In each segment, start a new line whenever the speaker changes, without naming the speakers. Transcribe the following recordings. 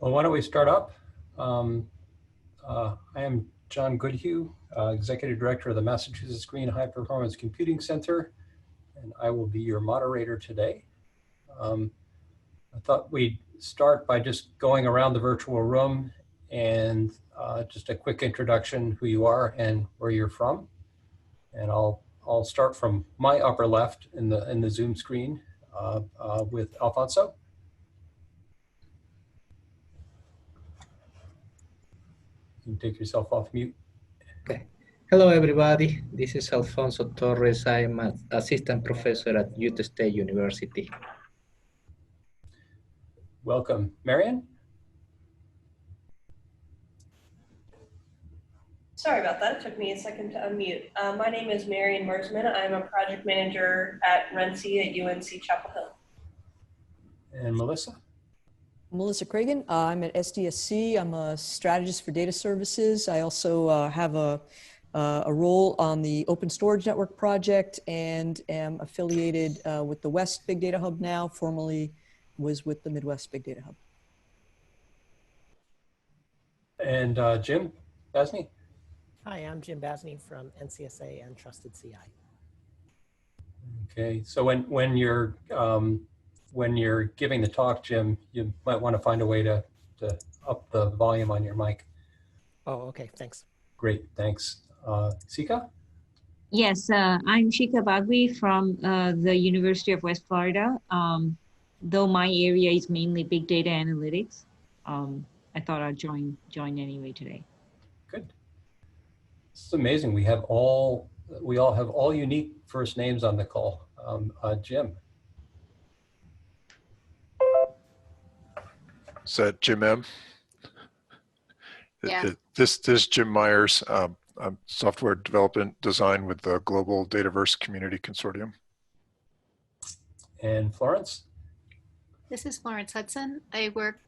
Well, why don't we start up? I am John Goodhue, Executive Director of the Massachusetts Green High Performance Computing Center, and I will be your moderator today. I thought we'd start by just going around the virtual room and just a quick introduction, who you are and where you're from. And I'll start from my upper left in the Zoom screen with Alfonso. You can take yourself off mute.
Okay. Hello, everybody. This is Alfonso Torres. I'm an assistant professor at Utah State University.
Welcome. Marian?
Sorry about that. It took me a second to unmute. My name is Marian Mersman. I'm a project manager at Renzi at UNC Chapel Hill.
And Melissa?
Melissa Cragen. I'm at SDSC. I'm a strategist for data services. I also have a role on the Open Storage Network project and am affiliated with the West Big Data Hub now, formerly was with the Midwest Big Data Hub.
And Jim Basney?
Hi, I'm Jim Basney from NCSA and Trusted CI.
Okay, so when you're giving the talk, Jim, you might want to find a way to up the volume on your mic.
Oh, okay, thanks.
Great, thanks. Sika?
Yes, I'm Shika Bagwi from the University of West Florida. Though my area is mainly big data analytics, I thought I'd join anyway today.
Good. It's amazing. We all have all unique first names on the call. Jim.
Is that Jim M?
Yeah.
This is Jim Myers. I'm software development design with the Global Dataverse Community Consortium.
And Florence?
This is Florence Hudson. I work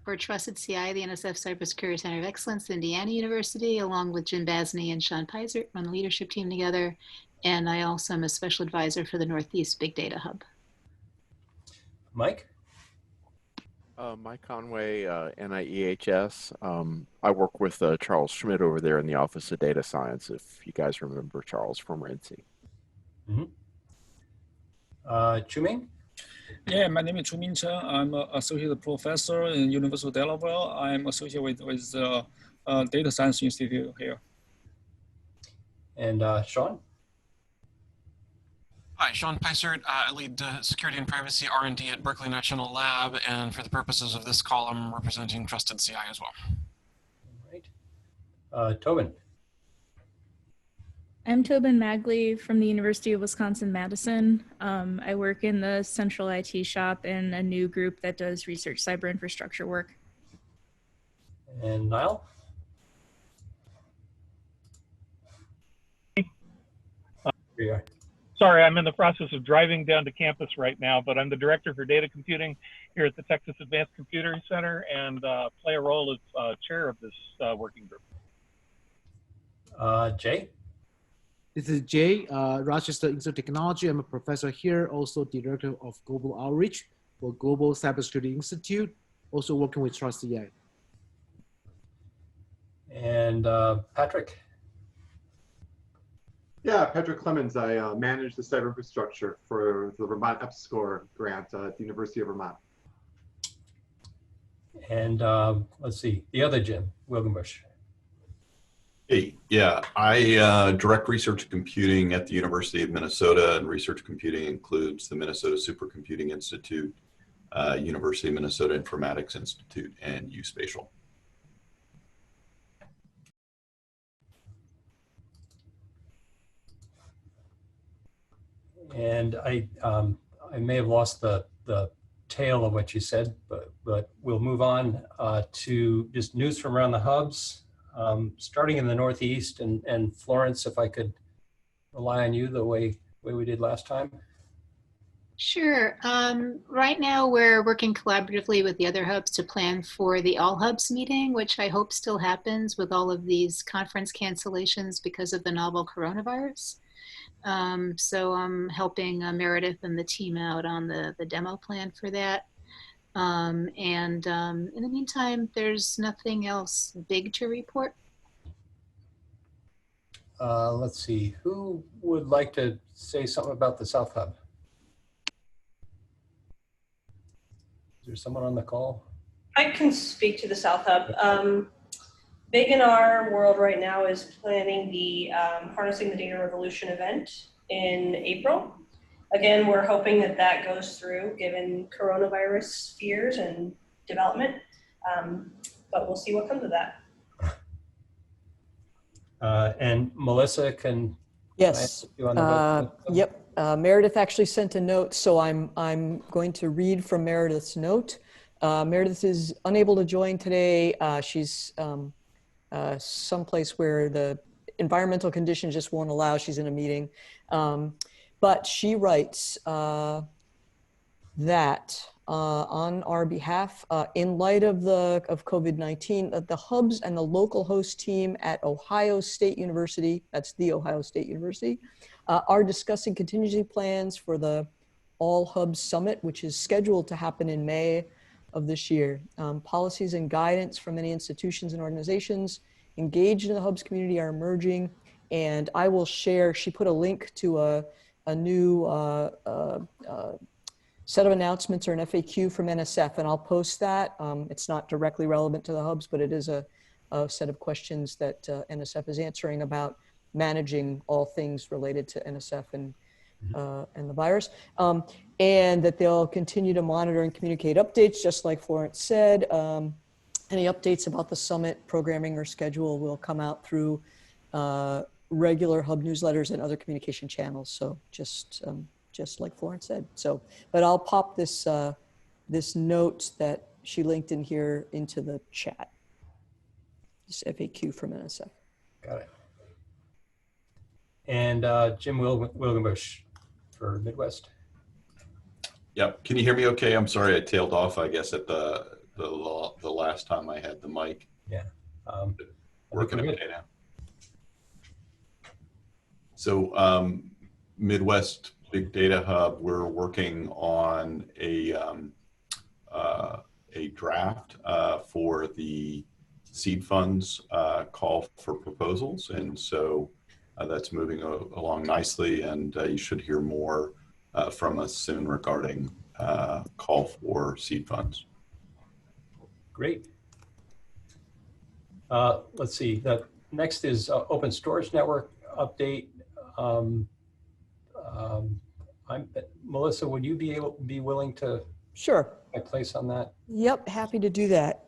for Trusted CI, the NSF Cybersecurity Center of Excellence, Indiana University, along with Jim Basney and Sean Peisert on the leadership team together. And I also am a special advisor for the Northeast Big Data Hub.
Mike?
Mike Conway, NIEHS. I work with Charles Schmidt over there in the Office of Data Science, if you guys remember Charles from Renzi.
Mm-hmm. Chuming?
Yeah, my name is Chu Min Chen. I'm an associate professor in University of Delaware. I'm associated with the Data Science Institute here.
And Sean?
Hi, Sean Peisert. I lead Security and Privacy R&D at Berkeley National Lab, and for the purposes of this call, I'm representing Trusted CI as well.
All right. Tobin?
I'm Tobin Magley from the University of Wisconsin-Madison. I work in the central IT shop in a new group that does research cyber infrastructure work.
And Niall?
Here you are. Sorry, I'm in the process of driving down to campus right now, but I'm the Director for Data Computing here at the Texas Advanced Computing Center and play a role as chair of this working group.
Jay?
This is Jay, Rochester Institute of Technology. I'm a professor here, also Director of Global Outreach for Global Cybersecurity Institute, also working with Trusted CI.
And Patrick?
Yeah, Patrick Clemens. I manage the cyber infrastructure for the Vermont EPSCoR grant at the University of Vermont.
And let's see, the other Jim, Wilgenbush.
Hey, yeah, I direct research computing at the University of Minnesota, and research computing includes the Minnesota Supercomputing Institute, University of Minnesota Informatics Institute, and uSpatial.
And I may have lost the tail of what you said, but we'll move on to just news from around the hubs, starting in the Northeast. And Florence, if I could rely on you the way we did last time.
Sure. Right now, we're working collaboratively with the other hubs to plan for the All Hubs meeting, which I hope still happens with all of these conference cancellations because of the novel coronavirus. So I'm helping Meredith and the team out on the demo plan for that. In the meantime, there's nothing else big to report.
Let's see, who would like to say something about the South Hub? Is there someone on the call?
I can speak to the South Hub. Big in our world right now is planning the Harnessing the Data Revolution event in April. Again, we're hoping that that goes through given coronavirus fears and development, but we'll see what comes of that.
And Melissa, can
Yes.
you on the
Yep. Meredith actually sent a note, so I'm going to read from Meredith's note. Meredith is unable to join today. She's someplace where the environmental conditions just won't allow. She's in a meeting. But she writes that on our behalf, in light of COVID-19, the hubs and the local host team at Ohio State University, that's the Ohio State University, are discussing contingency plans for the All Hubs Summit, which is scheduled to happen in May of this year. Policies and guidance from many institutions and organizations engaged in the hubs community are emerging, and I will share, she put a link to a new set of announcements or an FAQ from NSF, and I'll post that. It's not directly relevant to the hubs, but it is a set of questions that NSF is answering about managing all things related to NSF and the virus, and that they'll continue to monitor and communicate updates, just like Florence said. Any updates about the summit programming or schedule will come out through regular hub newsletters and other communication channels. So just like Florence said. So, but I'll pop this this note that she linked in here into the chat. This FAQ from NSF.
Got it. And Jim Wilgenbush for Midwest.
Yep. Can you hear me okay? I'm sorry I tailed off, I guess, at the last time I had the mic.
Yeah.
Working okay now. So Midwest Big Data Hub, we're working on a draft for the seed funds call for proposals. And so that's moving along nicely, and you should hear more from us soon regarding call for seed funds.
Great. Let's see. The next is Open Storage Network update. Melissa, would you be willing to
Sure.
my place on that?
Yep, happy to do that.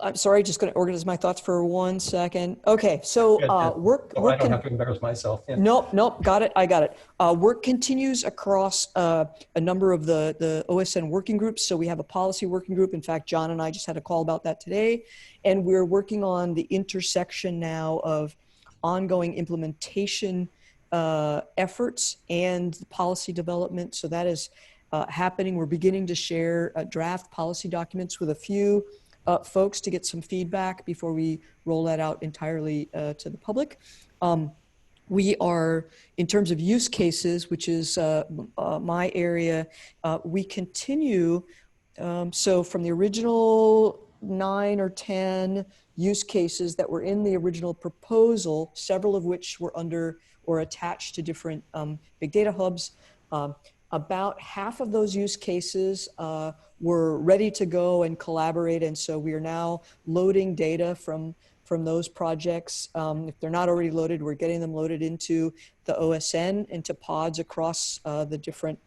I'm sorry, just going to organize my thoughts for 1 second. Okay, so work.
I don't have to embarrass myself. Yeah.
Nope, got it. I got it. Work continues across a number of the OSN working groups. So we have a policy working group. In fact, John and I just had a call about that today. And we're working on the intersection now of ongoing implementation efforts and policy development. So that is happening. We're beginning to share draft policy documents with a few folks to get some feedback before we roll that out entirely to the public. We are, in terms of use cases, which is my area, we continue. So from the original 9 or 10 use cases that were in the original proposal, several of which were under or attached to different big data hubs, about half of those use cases were ready to go and collaborate. And so we are now loading data from those projects. If they're not already loaded, we're getting them loaded into the OSN, into pods across the different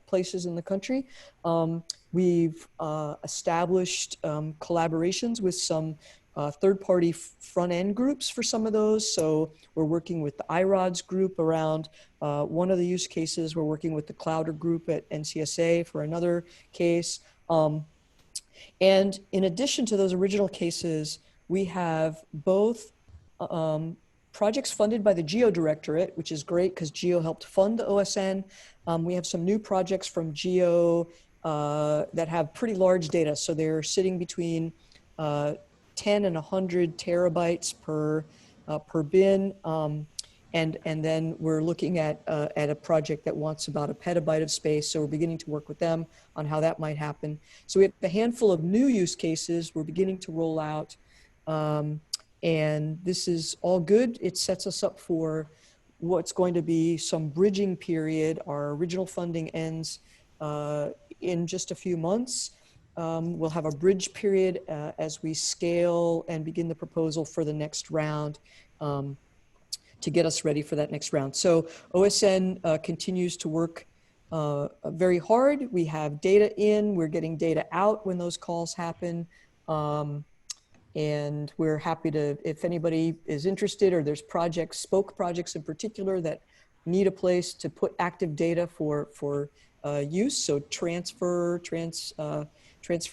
places in the country. We've established collaborations with some third-party front-end groups for some of those. So we're working with the IRODS group around one of the use cases. We're working with the Clouder group at NCSA for another case. And in addition to those original cases, we have both projects funded by the GEO Directorate, which is great because GEO helped fund the OSN. We have some new projects from GEO that have pretty large data. So they're sitting between 10 and 100 terabytes per bin. and then we're looking at a project that wants about a petabyte of space. So we're beginning to work with them on how that might happen. So we have a handful of new use cases we're beginning to roll out. And this is all good. It sets us up for what's going to be some bridging period. Our original funding ends in just a few months. We'll have a bridge period as we scale and begin the proposal for the next round to get us ready for that next round. So OSN continues to work very hard. We have data in, we're getting data out when those calls happen. And we're happy to, if anybody is interested or there's projects, spoke projects in particular that need a place to put active data for use. So transfer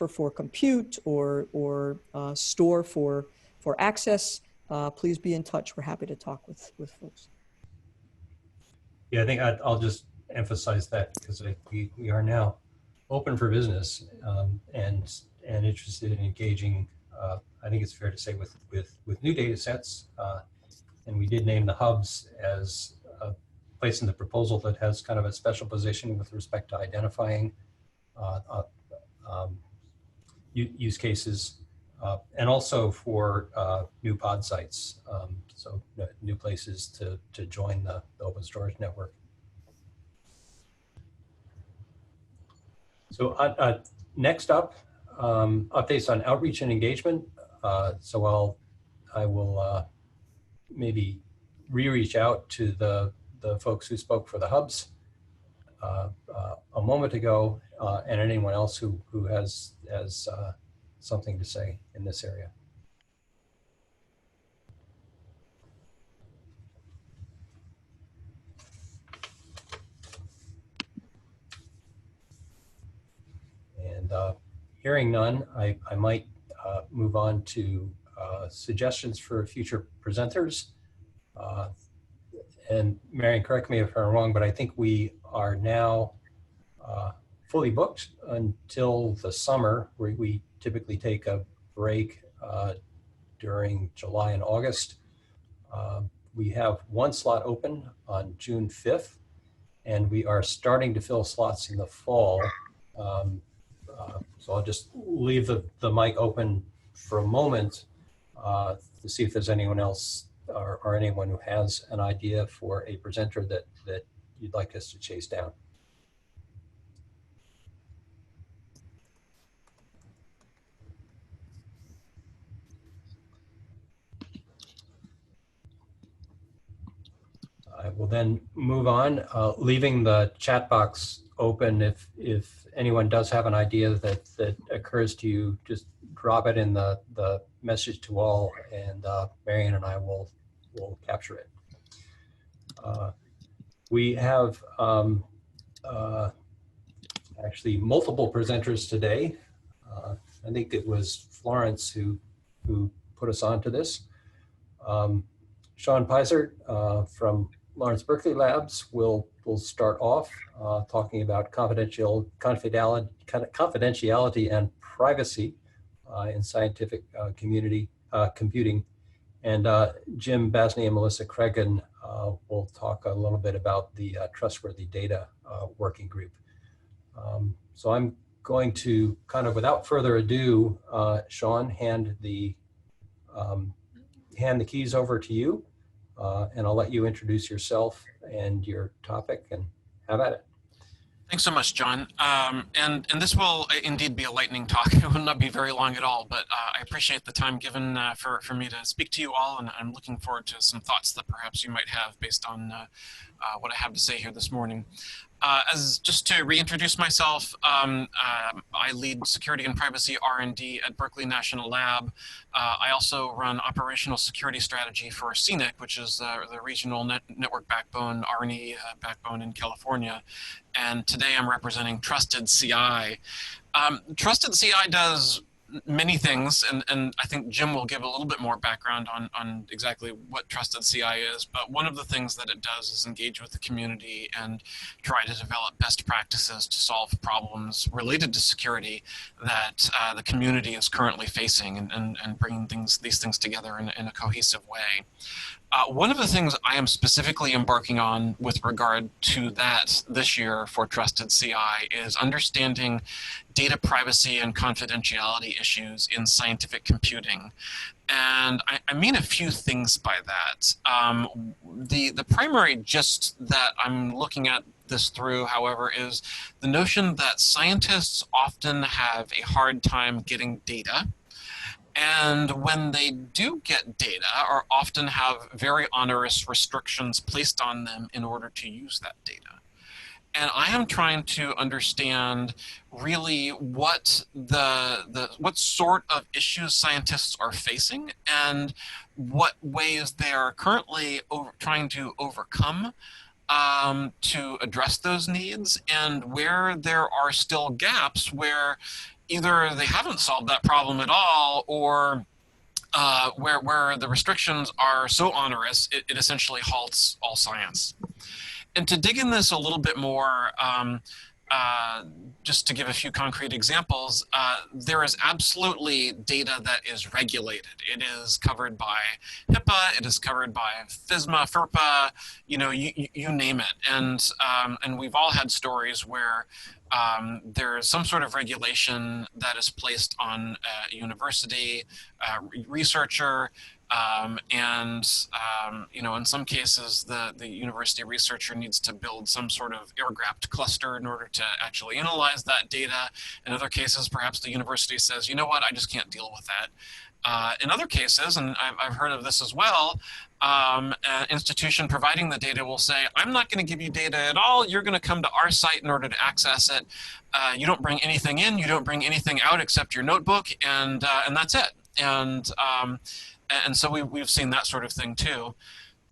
for compute or store for access. Please be in touch. We're happy to talk with folks.
Yeah, I think I'll just emphasize that because we are now open for business and interested in engaging. I think it's fair to say with new data sets, and we did name the hubs as a place in the proposal that has kind of a special position with respect to identifying use cases, and also for new pod sites, so new places to join the open storage network. So next up, updates on outreach and engagement. So I will maybe reach out to the folks who spoke for the hubs a moment ago, and anyone else who has something to say in this area. And hearing none, I might move on to suggestions for future presenters. And Marion, correct me if I'm wrong, but I think we are now fully booked until the summer, where we typically take a break during July and August. We have one slot open on June 5th, and we are starting to fill slots in the fall. So I'll just leave the mic open for a moment to see if there's anyone else or anyone who has an idea for a presenter that you'd like us to chase down. I will then move on, leaving the chat box open. If anyone does have an idea that occurs to you, just drop it in the message to all, and Marion and I will capture it. We have actually multiple presenters today. I think it was Florence who put us onto this. Sean Pizert from Lawrence Berkeley Labs will start off talking about confidentiality and privacy in scientific community computing. And Jim Basney and Melissa Cregan will talk a little bit about the Trustworthy Data Working Group. So I'm going to kind of, without further ado, Sean, hand the keys over to you, and I'll let you introduce yourself and your topic, and have at it.
Thanks so much, John. And this will indeed be a lightning talk. It will not be very long at all, but I appreciate the time given for me to speak to you all, and I'm looking forward to some thoughts that perhaps you might have based on what I have to say here this morning. Just to reintroduce myself, I lead security and privacy R&D at Berkeley National Lab. I also run operational security strategy for CNIC, which is the regional network backbone, R&E backbone in California. And today I'm representing Trusted CI. Trusted CI does many things, and I think Jim will give a little bit more background on exactly what Trusted CI is, but one of the things that it does is engage with the community and try to develop best practices to solve problems related to security that the community is currently facing, and bringing these things together in a cohesive way. One of the things I am specifically embarking on with regard to that this year for Trusted CI is understanding data privacy and confidentiality issues in scientific computing. And I mean a few things by that. The primary gist that I'm looking at this through, however, is the notion that scientists often have a hard time getting data. And when they do get data, or often have very onerous restrictions placed on them in order to use that data. And I am trying to understand really what what sort of issues scientists are facing and what ways they are currently trying to overcome to address those needs, and where there are still gaps where either they haven't solved that problem at all, or where the restrictions are so onerous, it essentially halts all science. And to dig in this a little bit more, just to give a few concrete examples, there is absolutely data that is regulated. It is covered by HIPAA, it is covered by FISMA, FERPA, you name it. And we've all had stories where there's some sort of regulation that is placed on a university, researcher, in some cases, the university researcher needs to build some sort of air-gapped cluster in order to actually analyze that data. In other cases, perhaps the university says, you know what, I just can't deal with that. In other cases, and I've heard of this as well, an institution providing the data will say, I'm not going to give you data at all. You're going to come to our site in order to access it. You don't bring anything in. You don't bring anything out except your notebook, and that's it. And so we've seen that sort of thing too.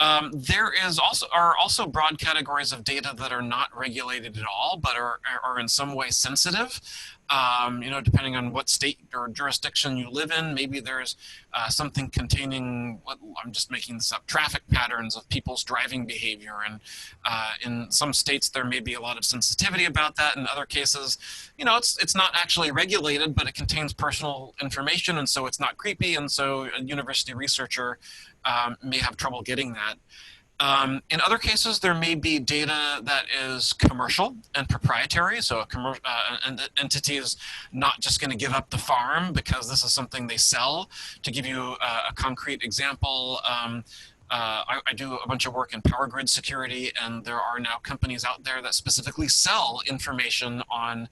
There are also broad categories of data that are not regulated at all, but are in some way sensitive. Depending on what state or jurisdiction you live in, maybe there's something containing, I'm just making this up, traffic patterns of people's driving behavior. And in some states, there may be a lot of sensitivity about that. In other cases, it's not actually regulated, but it contains personal information, and so it's not creepy. And so a university researcher may have trouble getting that. In other cases, there may be data that is commercial and proprietary. So an entity is not just going to give up the farm because this is something they sell. To give you a concrete example, I do a bunch of work in power grid security, and there are now companies out there that specifically sell information on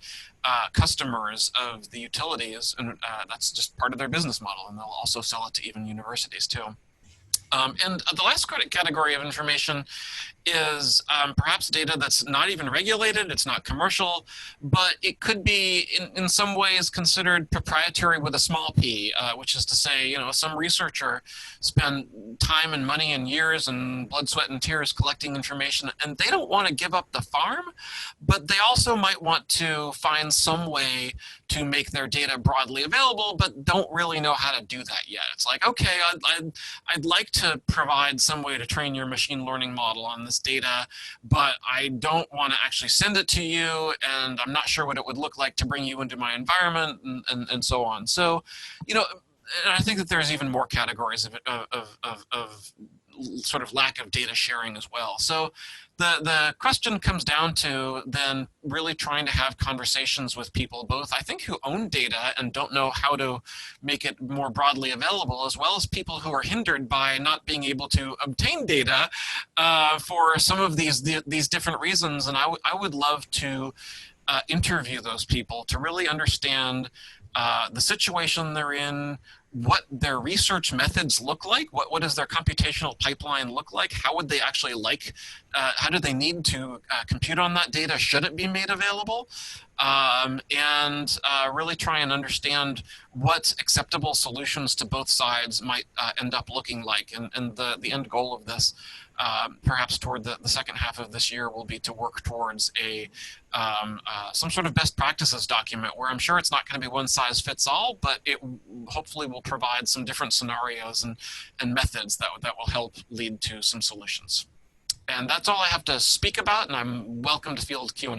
customers of the utilities, and that's just part of their business model, and they'll also sell it to even universities too. And the last category of information is perhaps data that's not even regulated, it's not commercial, but it could be in some ways considered proprietary with a small p, which is to say, some researcher spent time and money and years and blood, sweat, and tears collecting information, and they don't want to give up the farm, but they also might want to find some way to make their data broadly available, but don't really know how to do that yet. It's like, okay, I'd like to provide some way to train your machine learning model on this data, but I don't want to actually send it to you, and I'm not sure what it would look like to bring you into my environment, and so on. So, and I think that there's even more categories of sort of lack of data sharing as well. So the question comes down to then really trying to have conversations with people, both I think who own data and don't know how to make it more broadly available, as well as people who are hindered by not being able to obtain data for some of these different reasons. And I would love to interview those people to really understand the situation they're in, what their research methods look like, what does their computational pipeline look like, how would they actually how do they need to compute on that data, should it be made available, and really try and understand what acceptable solutions to both sides might end up looking like. And the end goal of this, perhaps toward the second half of this year, will be to work towards some sort of best practices document where I'm sure it's not going to be one size fits all, but it hopefully will provide some different scenarios and methods that will help lead to some solutions. And that's all I have to speak about, and I'm welcome to field Q&A.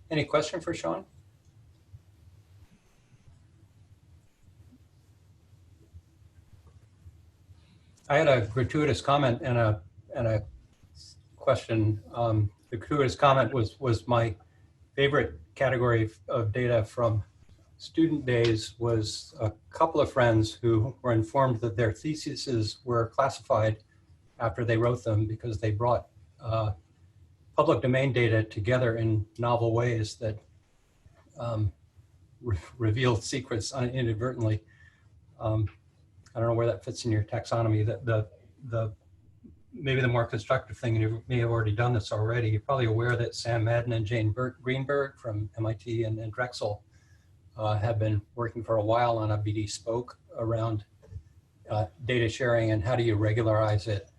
Any question for Sean? I had a gratuitous comment and a question. The gratuitous comment was my favorite category of data from student days was a couple of friends who were informed that their theses were classified after they wrote them because they brought public domain data together in novel ways that revealed secrets inadvertently. I don't know where that fits in your taxonomy. Maybe the more constructive thing, and you may have already done this already, you're probably aware that Sam Madden and Jane Greenberg from MIT and Drexel have been working for a while on a BD spoke around data sharing and how do you regularize it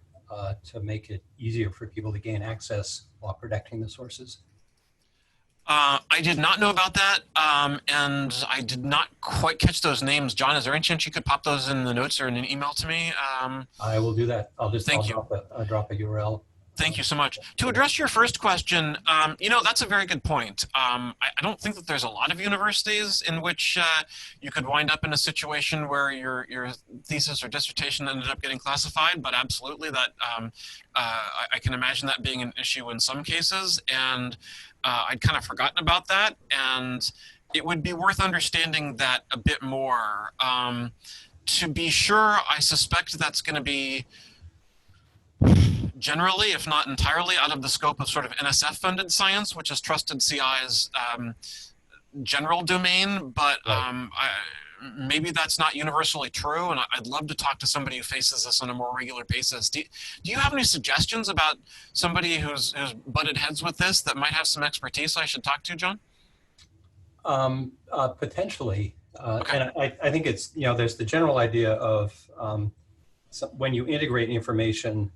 to make it easier for people to gain access while protecting the sources.
I did not know about that, and I did not quite catch those names. John, is there any chance you could pop those in the notes or in an email to me?
I will do that. I'll drop a URL.
Thank you so much. To address your first question, you know, that's a very good point. I don't think that there's a lot of universities in which you could wind up in a situation where your thesis or dissertation ended up getting classified, but absolutely that I can imagine that being an issue in some cases, and I'd kind of forgotten about that, and it would be worth understanding that a bit more. To be sure, I suspect that's going to be generally, if not entirely, out of the scope of sort of NSF-funded science, which is Trusted CI's general domain, but maybe that's not universally true, and I'd love to talk to somebody who faces this on a more regular basis. Do you have any suggestions about somebody who's butted heads with this that might have some expertise I should talk to, John?
Potentially, and I think it's, you know, there's the general idea of when you integrate information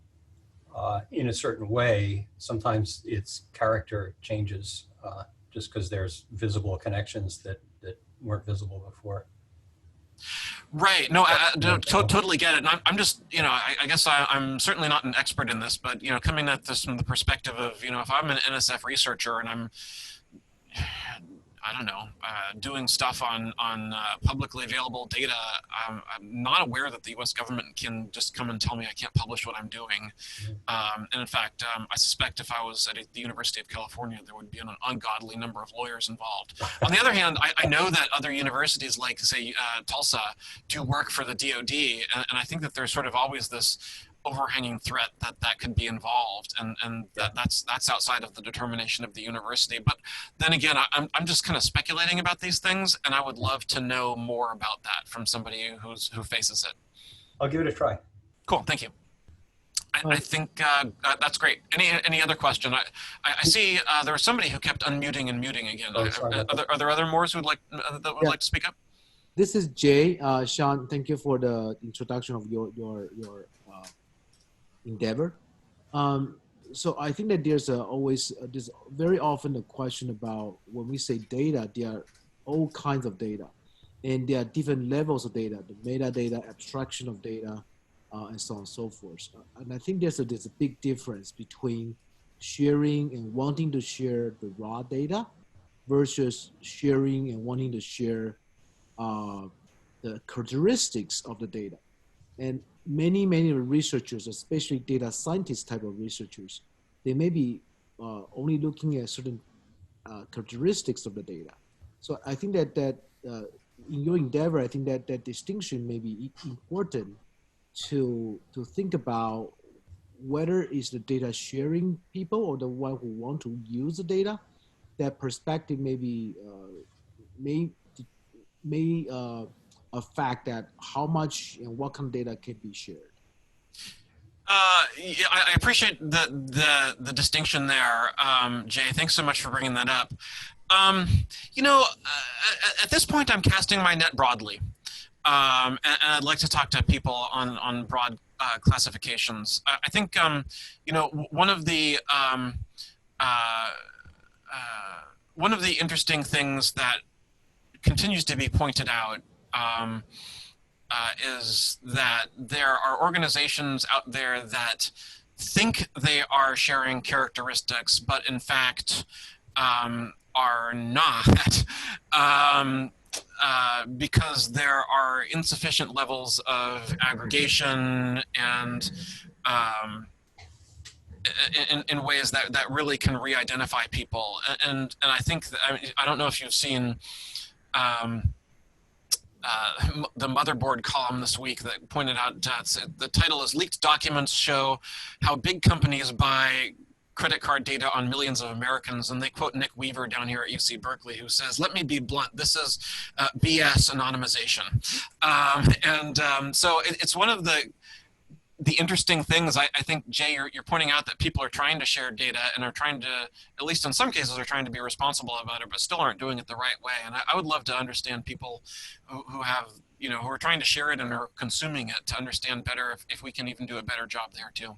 in a certain way, sometimes its character changes just because there's visible connections that weren't visible before.
Right. No, I totally get it. And I'm just, you know, I guess I'm certainly not an expert in this, but, you know, coming at this from the perspective of, you know, if I'm an NSF researcher and I'm, I don't know, doing stuff on publicly available data, I'm not aware that the U.S. government can just come and tell me I can't publish what I'm doing. And in fact, I suspect if I was at the University of California, there would be an ungodly number of lawyers involved. On the other hand, I know that other universities like, say, Tulsa, do work for the DoD, and I think that there's sort of always this overhanging threat that could be involved, and that's outside of the determination of the university. But then again, I'm just kind of speculating about these things, and I would love to know more about that from somebody who faces it.
I'll give it a try.
Cool, thank you. I think that's great. Any other question? I see there was somebody who kept unmuting and muting again. Are there other more who like to speak up?
This is Jay. Sean, thank you for the introduction of your endeavor. So I think that there's there's very often a question about when we say data, there are all kinds of data, and there are different levels of data, the metadata, abstraction of data, and so on and so forth. And I think there's a big difference between sharing and wanting to share the raw data versus sharing and wanting to share the characteristics of the data. And many researchers, especially data scientist type of researchers, they may be only looking at certain characteristics of the data. So I think that in your endeavor, I think that distinction may be important to think about whether it's the data sharing people or the one who want to use the data. That perspective may affect that how much and what kind of data can be shared.
Yeah, I appreciate the distinction there, Jay. Thanks so much for bringing that up. You know, at this point, I'm casting my net broadly, and I'd like to talk to people on broad classifications. I think you know, one of the interesting things that continues to be pointed out is that there are organizations out there that think they are sharing characteristics, but in fact are not. because there are insufficient levels of aggregation and in ways that really can re-identify people. And I think that, I don't know if you've seen the motherboard column this week that pointed out, the title is "Leaked Documents Show How Big Companies Buy Credit Card Data on Millions of Americans," and they quote Nick Weaver down here at UC Berkeley, who says, "Let me be blunt, this is BS anonymization." So it's one of the interesting things. I think, Jay, you're pointing out that people are trying to share data and are trying to, at least in some cases, are trying to be responsible about it, but still aren't doing it the right way. And I would love to understand people who have, who are trying to share it and are consuming it, to understand better if we can even do a better job there too.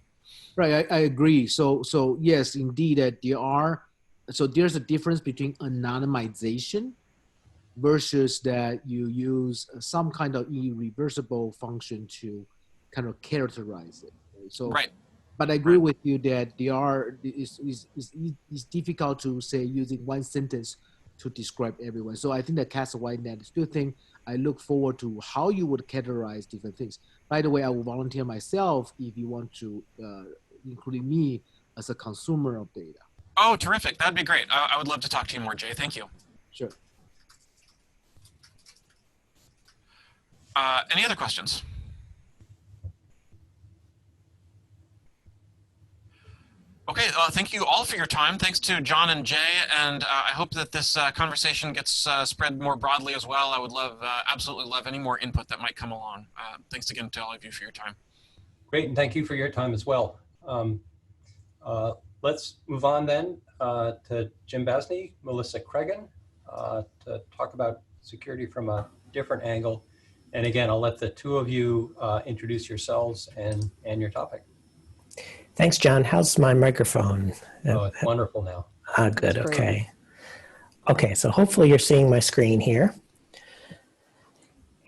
Right, I agree. So yes, indeed, there's a difference between anonymization versus that you use some kind of irreversible function to kind of characterize it. So,
right.
But I agree with you that it's difficult to say using one sentence to describe everyone. So I think that cast a wide net. I still think I look forward to how you would categorize different things. By the way, I will volunteer myself if you want to, including me as a consumer of data.
Oh, terrific. That'd be great. I would love to talk to you more, Jay. Thank you.
Sure.
Any other questions? Okay, thank you all for your time. Thanks to John and Jay, and I hope that this conversation gets spread more broadly as well. I would absolutely love any more input that might come along. Thanks again to all of you for your time.
Great, and thank you for your time as well. Let's move on then to Jim Basney, Melissa Cregan, to talk about security from a different angle. And again, I'll let the two of you introduce yourselves and your topic.
Thanks, John. How's my microphone?
Oh, it's wonderful now.
Good, okay. Okay, so hopefully you're seeing my screen here.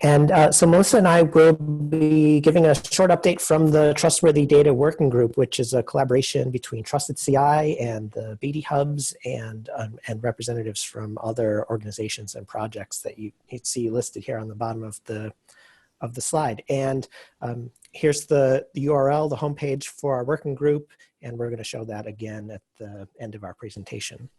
And so Melissa and I will be giving a short update from the Trustworthy Data Working Group, which is a collaboration between Trusted CI and the BD Hubs and representatives from other organizations and projects that you see listed here on the bottom of the slide. And here's the URL, the homepage for our working group, and we're going to show that again at the end of our presentation.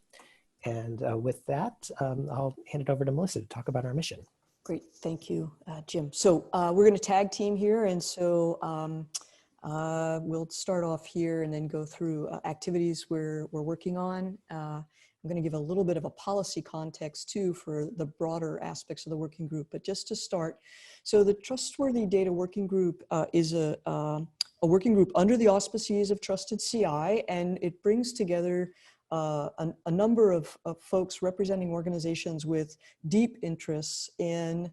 And with that, I'll hand it over to Melissa to talk about our mission.
Great, thank you, Jim. So we're going to tag team here, and so we'll start off here and then go through activities we're working on. I'm going to give a little bit of a policy context too for the broader aspects of the working group, but just to start. So the Trustworthy Data Working Group is a working group under the auspices of Trusted CI, and it brings together a number of folks representing organizations with deep interests in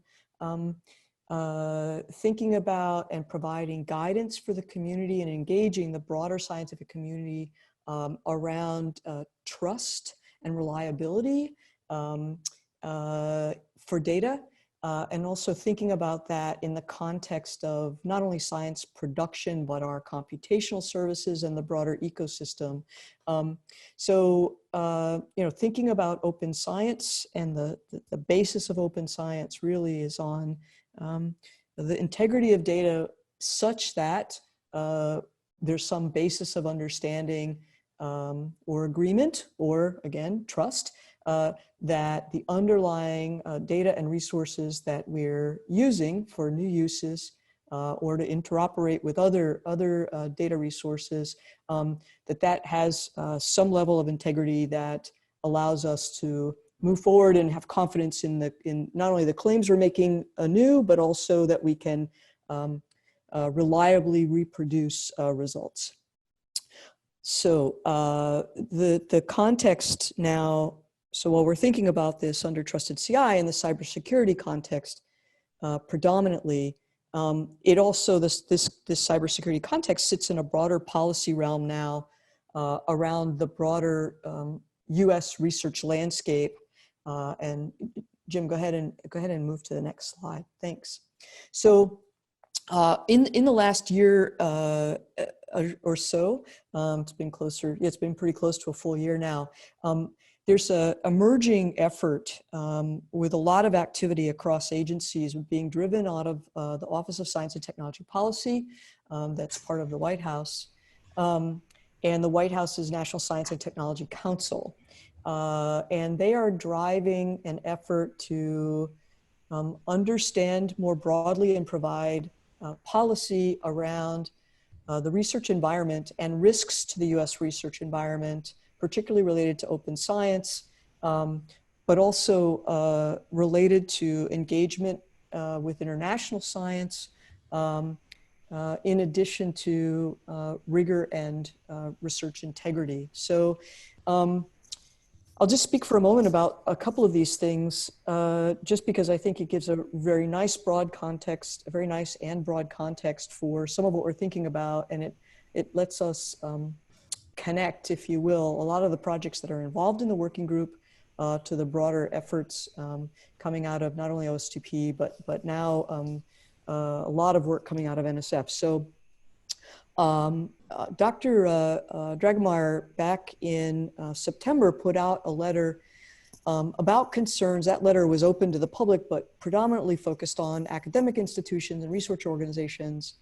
thinking about and providing guidance for the community and engaging the broader scientific community around trust and reliability for data, and also thinking about that in the context of not only science production, but our computational services and the broader ecosystem. Thinking about open science and the basis of open science really is on the integrity of data such that there's some basis of understanding or agreement, or again, trust, that the underlying data and resources that we're using for new uses or to interoperate with other data resources, that has some level of integrity that allows us to move forward and have confidence in not only the claims we're making anew, but also that we can reliably reproduce results. So the context now, so while we're thinking about this under Trusted CI in the cybersecurity context predominantly, it also, this cybersecurity context sits in a broader policy realm now around the broader US research landscape. And Jim, go ahead and move to the next slide. Thanks. So in the last year or so, it's been pretty close to a full year now. there's a emerging effort with a lot of activity across agencies being driven out of the Office of Science and Technology Policy, that's part of the White House, and the White House's National Science and Technology Council. And they are driving an effort to understand more broadly and provide policy around the research environment and risks to the US research environment, particularly related to open science, but also related to engagement with international science, in addition to rigor and research integrity. So I'll just speak for a moment about a couple of these things, just because I think it gives a very nice broad context, a very nice and broad context for some of what we're thinking about, and it lets us connect, if you will, a lot of the projects that are involved in the working group to the broader efforts coming out of not only OSTP, but now a lot of work coming out of NSF. So Dr. Dragemeyer back in September put out a letter about concerns. That letter was open to the public, but predominantly focused on academic institutions and research organizations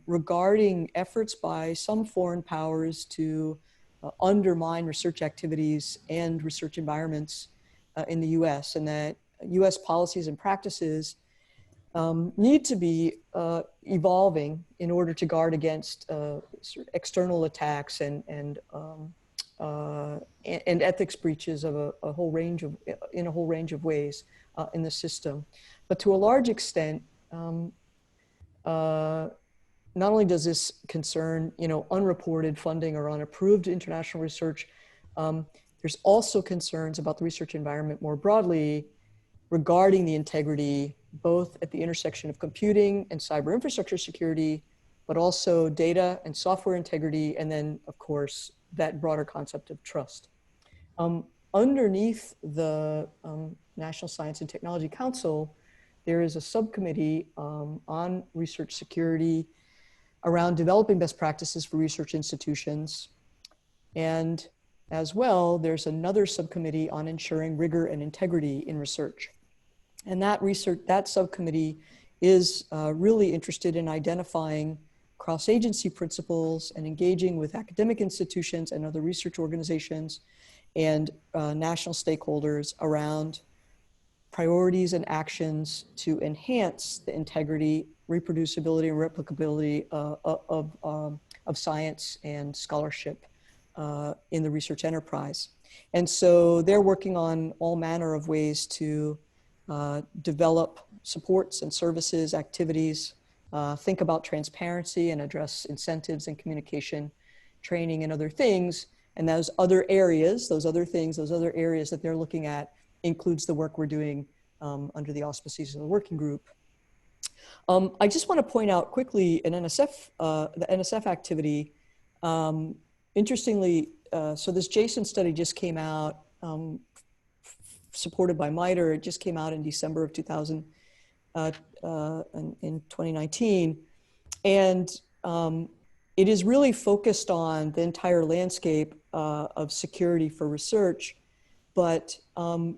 regarding efforts by some foreign powers to undermine research activities and research environments in the US, and that US policies and practices need to be evolving in order to guard against sort of external attacks and ethics breaches of a whole range of ways in the system. But to a large extent, not only does this concern, unreported funding or unapproved international research, there's also concerns about the research environment more broadly regarding the integrity, both at the intersection of computing and cyber infrastructure security, but also data and software integrity, and then, of course, that broader concept of trust. Underneath the National Science and Technology Council, there is a subcommittee on research security around developing best practices for research institutions. And as well, there's another subcommittee on ensuring rigor and integrity in research. And that subcommittee is really interested in identifying cross-agency principles and engaging with academic institutions and other research organizations and national stakeholders around priorities and actions to enhance the integrity, reproducibility, and replicability of science and scholarship in the research enterprise. And so they're working on all manner of ways to develop supports and services, activities, think about transparency and address incentives and communication, training and other things. And those other areas, those other areas that they're looking at includes the work we're doing under the auspices of the working group. I just want to point out quickly the NSF activity. Interestingly, so this JSON study just came out, supported by MITRE. It just came out in December of 2019. And it is really focused on the entire landscape of security for research. But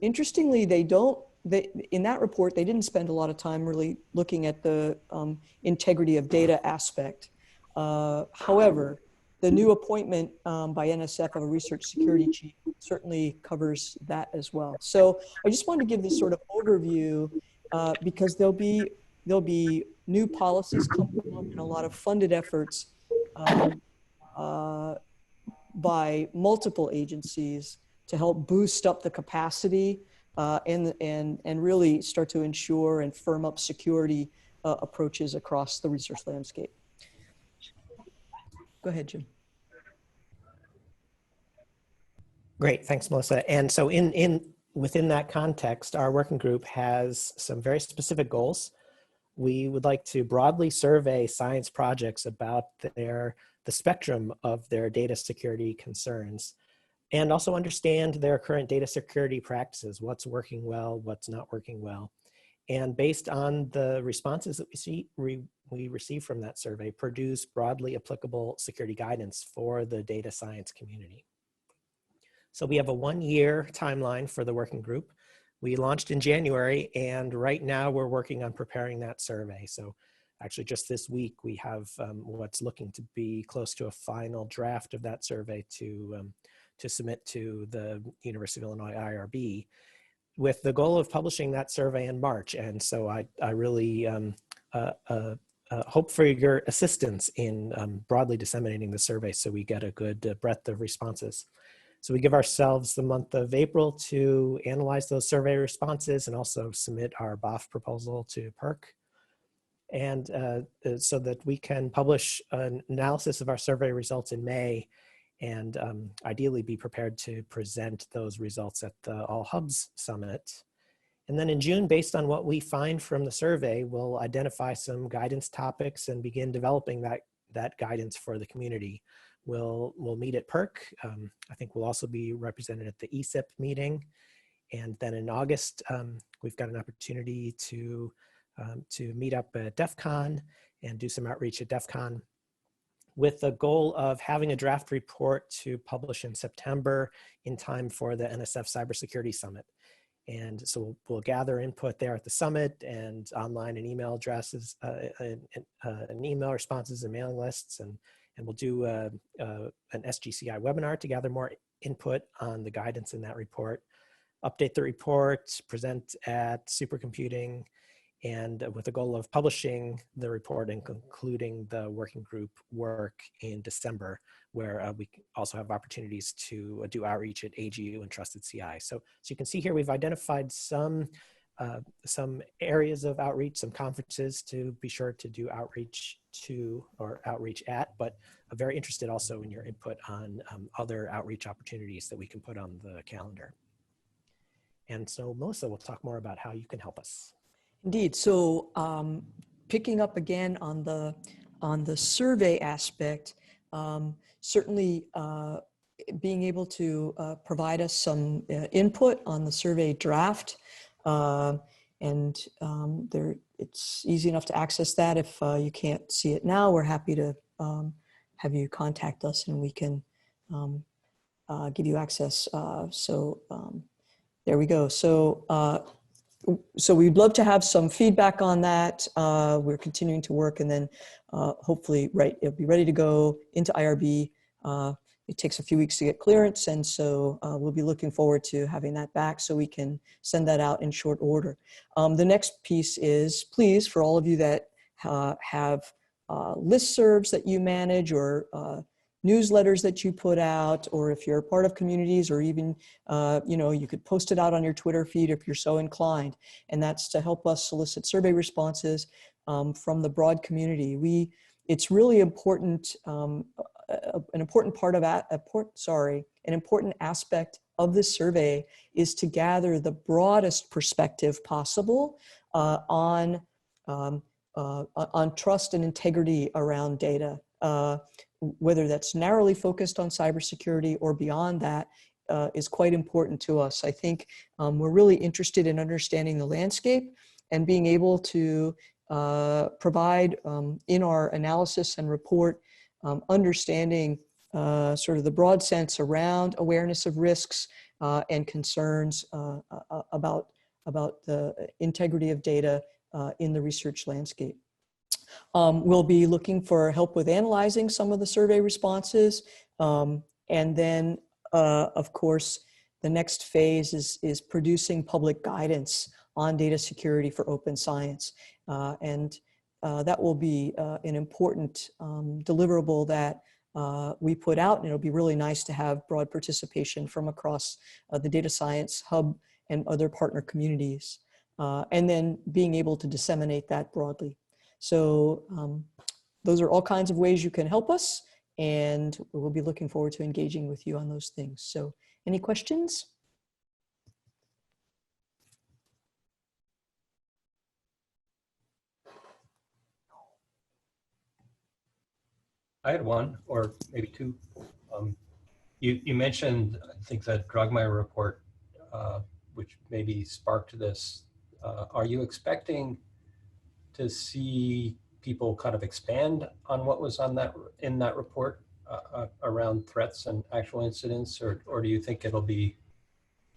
interestingly, in that report, they didn't spend a lot of time really looking at the integrity of data aspect. However, the new appointment by NSF of a research security chief certainly covers that as well. So I just wanted to give this sort of overview because there'll be new policies coming up and a lot of funded efforts by multiple agencies to help boost up the capacity and really start to ensure and firm up security approaches across the research landscape. Go ahead, Jim.
Great, thanks, Melissa. And so within that context, our working group has some very specific goals. We would like to broadly survey science projects about the spectrum of their data security concerns, and also understand their current data security practices, what's working well, what's not working well. And based on the responses that we receive from that survey, produce broadly applicable security guidance for the data science community. So we have a 1-year timeline for the working group. We launched in January, and right now we're working on preparing that survey. So actually just this week, we have what's looking to be close to a final draft of that survey to submit to the University of Illinois IRB, with the goal of publishing that survey in March. And so I really hope for your assistance in broadly disseminating the survey so we get a good breadth of responses. So we give ourselves the month of April to analyze those survey responses and also submit our BOF proposal to PERC. And so that we can publish an analysis of our survey results in May, and ideally be prepared to present those results at the All Hubs Summit. And then in June, based on what we find from the survey, we'll identify some guidance topics and begin developing that guidance for the community. We'll meet at PERC. I think we'll also be represented at the ESIP meeting. And then in August, we've got an opportunity to meet up at DEF CON and do some outreach at DEF CON, with the goal of having a draft report to publish in September in time for the NSF Cybersecurity Summit. And so we'll gather input there at the summit and online and email addresses, and email responses and mailing lists. And we'll do an SGCI webinar to gather more input on the guidance in that report, update the report, present at Supercomputing, and with the goal of publishing the report and concluding the working group work in December, where we also have opportunities to do outreach at AGU and Trusted CI. So you can see here, we've identified some areas of outreach, some conferences to be sure to do outreach to or outreach at, but I'm very interested also in your input on other outreach opportunities that we can put on the calendar. And so Melissa will talk more about how you can help us.
Indeed. So picking up again on the survey aspect, certainly being able to provide us some input on the survey draft, and it's easy enough to access that. If you can't see it now, we're happy to have you contact us and we can give you access. There we go. So we'd love to have some feedback on that. We're continuing to work, and then hopefully, it'll be ready to go into IRB. It takes a few weeks to get clearance, and so we'll be looking forward to having that back so we can send that out in short order. The next piece is, please, for all of you that have listservs that you manage, or newsletters that you put out, or if you're a part of communities, or even, you could post it out on your Twitter feed if you're so inclined. And that's to help us solicit survey responses from the broad community. It's really important, an important aspect of this survey is to gather the broadest perspective possible on trust and integrity around data. Whether that's narrowly focused on cybersecurity or beyond that, is quite important to us. I think we're really interested in understanding the landscape and being able to provide in our analysis and report understanding sort of the broad sense around awareness of risks and concerns about the integrity of data in the research landscape. We'll be looking for help with analyzing some of the survey responses. And then, of course, the next phase is producing public guidance on data security for open science. And that will be an important deliverable that we put out, and it'll be really nice to have broad participation from across the data science hub and other partner communities, and then being able to disseminate that broadly. So those are all kinds of ways you can help us, and we'll be looking forward to engaging with you on those things. So any questions?
I had one, or maybe two. You mentioned, I think, that Drogmeyer report, which maybe sparked this. Are you expecting to see people kind of expand on what was on in that report? around threats and actual incidents, or do you think it'll be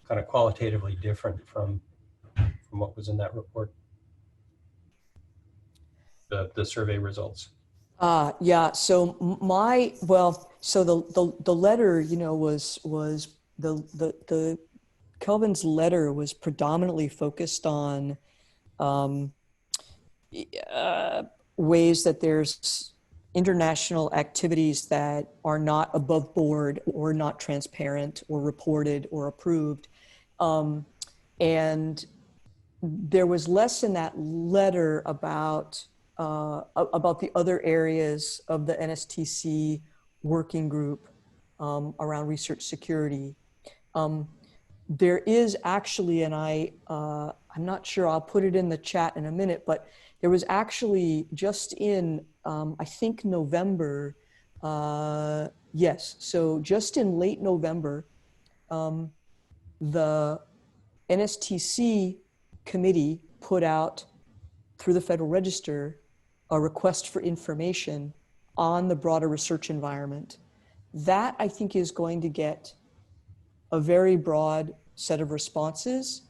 kind of qualitatively different from what was in that report, the survey results?
Yeah. So so the letter, you know, was the Kelvin's letter was predominantly focused on ways that there's international activities that are not above board or not transparent or reported or approved. And there was less in that letter about the other areas of the NSTC working group around research security. There is actually, and I'm not sure, I'll put it in the chat in a minute, but there was actually just in, I think November, yes, so just in late November, the NSTC committee put out through the Federal Register a request for information on the broader research environment. That, I think, is going to get a very broad set of responses.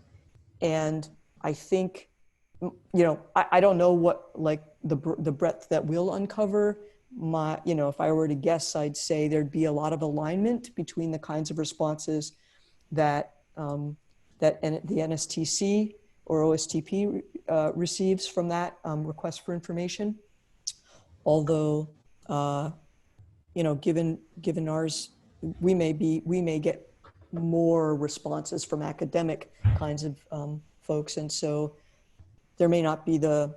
And I think, you know, I don't know what, like, the breadth that we'll uncover. You know, if I were to guess, I'd say there'd be a lot of alignment between the kinds of responses that that the NSTC or OSTP receives from that request for information. Although, you know, given ours, we may get more responses from academic kinds of folks, and so there may not be the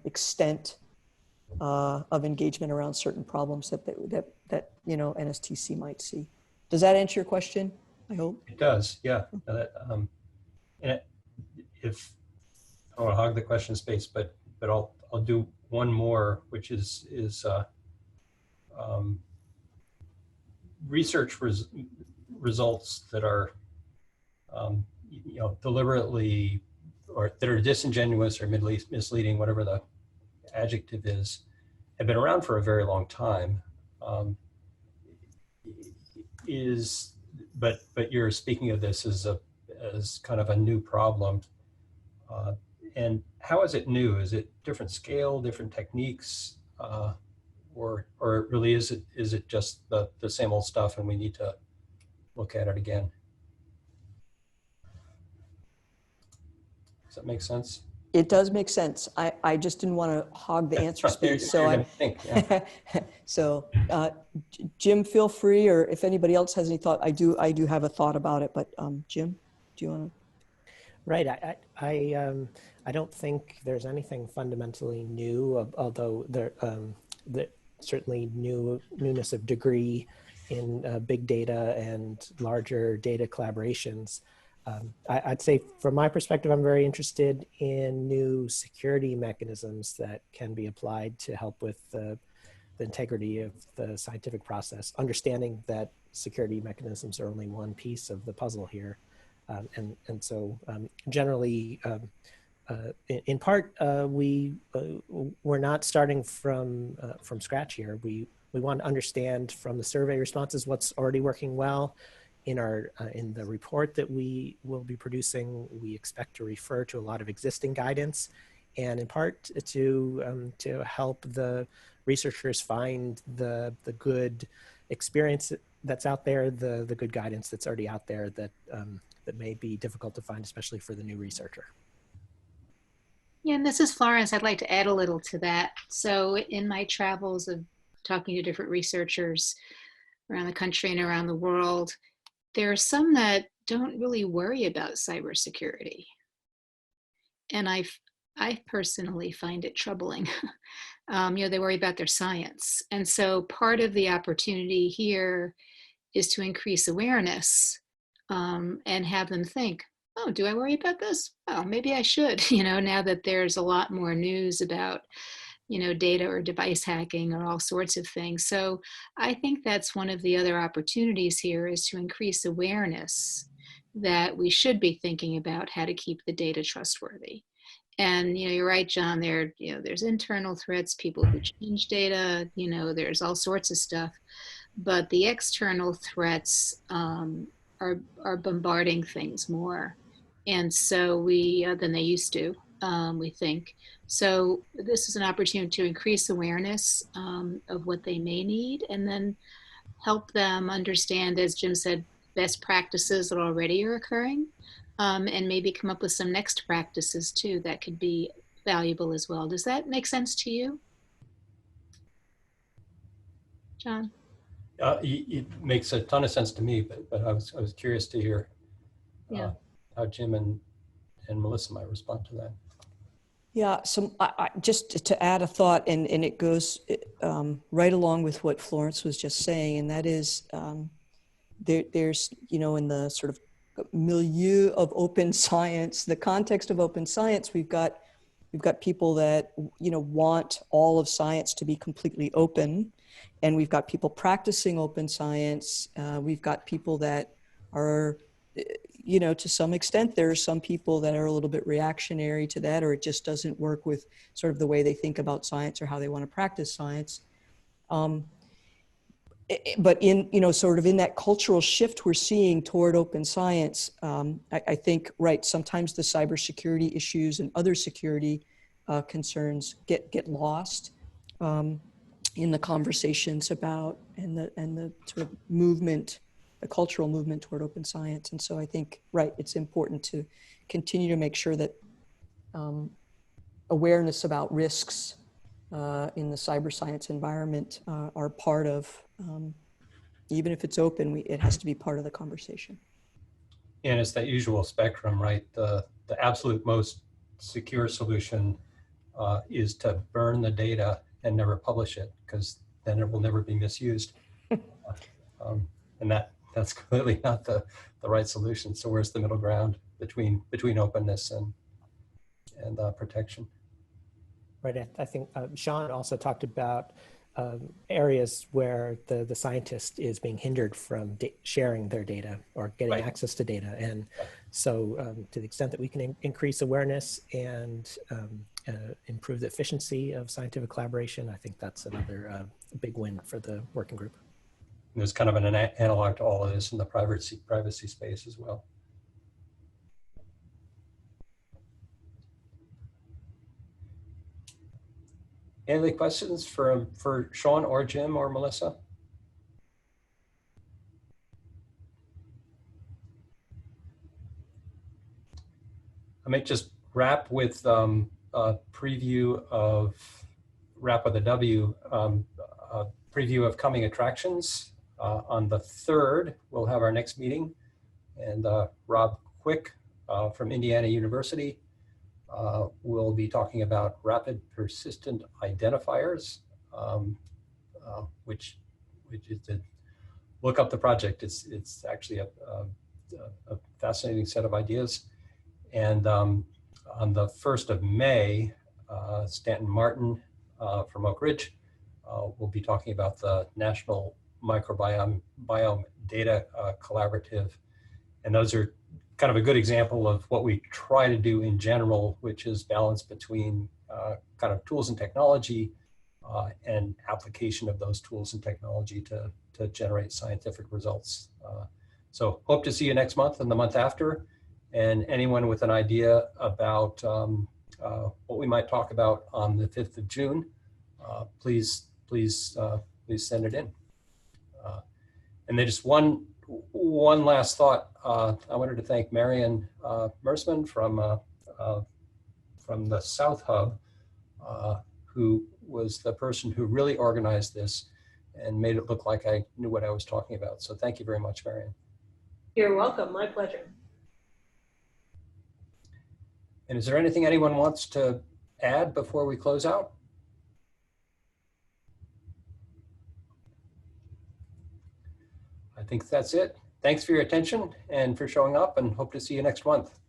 extent of engagement around certain problems that you know, NSTC might see. Does that answer your question? I hope
it does. Yeah. And if I want to hog the question space, but I'll do one more, which is research results that are you know, deliberately, or that are disingenuous or misleading, whatever the adjective is, have been around for a very long time. But you're speaking of this as kind of a new problem. And how is it new? Is it different scale, different techniques, or really is it just the same old stuff and we need to look at it again? Does that make sense?
it does make sense. I just didn't want to hog the answer space. So so Jim, feel free, or if anybody else has any thought, I do have a thought about it, but Jim, do you want to?
Right. I don't think there's anything fundamentally new, although there certainly newness of degree in big data and larger data collaborations. I'd say from my perspective, I'm very interested in new security mechanisms that can be applied to help with the integrity of the scientific process, understanding that security mechanisms are only one piece of the puzzle here. And so generally, in part, we're not starting from scratch here. We want to understand from the survey responses what's already working well. In the report that we will be producing, we expect to refer to a lot of existing guidance, and in part to help the researchers find the good experience that's out there, the good guidance that's already out there that may be difficult to find, especially for the new researcher.
Yeah, and this is Florence. I'd like to add a little to that. So in my travels of talking to different researchers around the country and around the world, there are some that don't really worry about cybersecurity. And I personally find it troubling. You know, they worry about their science. And so part of the opportunity here is to increase awareness and have them think, oh, do I worry about this? Well, maybe I should, you know, now that there's a lot more news about, you know, data or device hacking or all sorts of things. So I think that's one of the other opportunities here, is to increase awareness that we should be thinking about how to keep the data trustworthy. And, you know, you're right, John, there's internal threats, people who change data, you know, there's all sorts of stuff. but the external threats are bombarding things more, and so than they used to. We think so. This is an opportunity to increase awareness of what they may need, and then help them understand, as Jim said, best practices that already are occurring, and maybe come up with some next practices too that could be valuable as well. Does that make sense to you, John?
It makes a ton of sense to me, but I was curious to hear how Jim and Melissa might respond to that.
Yeah, so I just to add a thought, and it goes right along with what Florence was just saying, and that is there's, in the sort of milieu of open science, the context of open science, we've got people that, want all of science to be completely open, and we've got people practicing open science. We've got people that are, to some extent, there are some people that are a little bit reactionary to that, or it just doesn't work with sort of the way they think about science or how they want to practice science. But in, sort of in that cultural shift we're seeing toward open science, I think, right, sometimes the cybersecurity issues and other security concerns get lost in the conversations about and the sort of movement, the cultural movement toward open science. And so I think, right, it's important to continue to make sure that awareness about risks in the cyber science environment are part of, even if it's open, it has to be part of the conversation.
And it's that usual spectrum, right? The absolute most secure solution is to burn the data and never publish it, because then it will never be misused. And that's clearly not the right solution. So where's the middle ground between openness and protection?
Right. I think Sean also talked about areas where the scientist is being hindered from sharing their data or getting access to data. And so to the extent that we can increase awareness and improve the efficiency of scientific collaboration, I think that's another big win for the working group.
And there's kind of an analog to all of this in the privacy space as well. Any questions for Sean or Jim or Melissa? I might just wrap with a preview of, wrap with a W, a preview of coming attractions. On the 3rd, we'll have our next meeting, and Rob Quick from Indiana University will be talking about rapid persistent identifiers, which is to look up the project. It's actually a fascinating set of ideas. And on the 1st of May, Stanton Martin from Oak Ridge will be talking about the National Microbiome Data Collaborative. And those are kind of a good example of what we try to do in general, which is balance between kind of tools and technology and application of those tools and technology to generate scientific results. So hope to see you next month and the month after. And anyone with an idea about what we might talk about on the 5th of June, please send it in. And then just one last thought. I wanted to thank Marion Mersman from the South Hub, who was the person who really organized this and made it look like I knew what I was talking about. So thank you very much, Marion.
You're welcome. My pleasure.
And is there anything anyone wants to add before we close out? I think that's it. Thanks for your attention and for showing up, and hope to see you next month.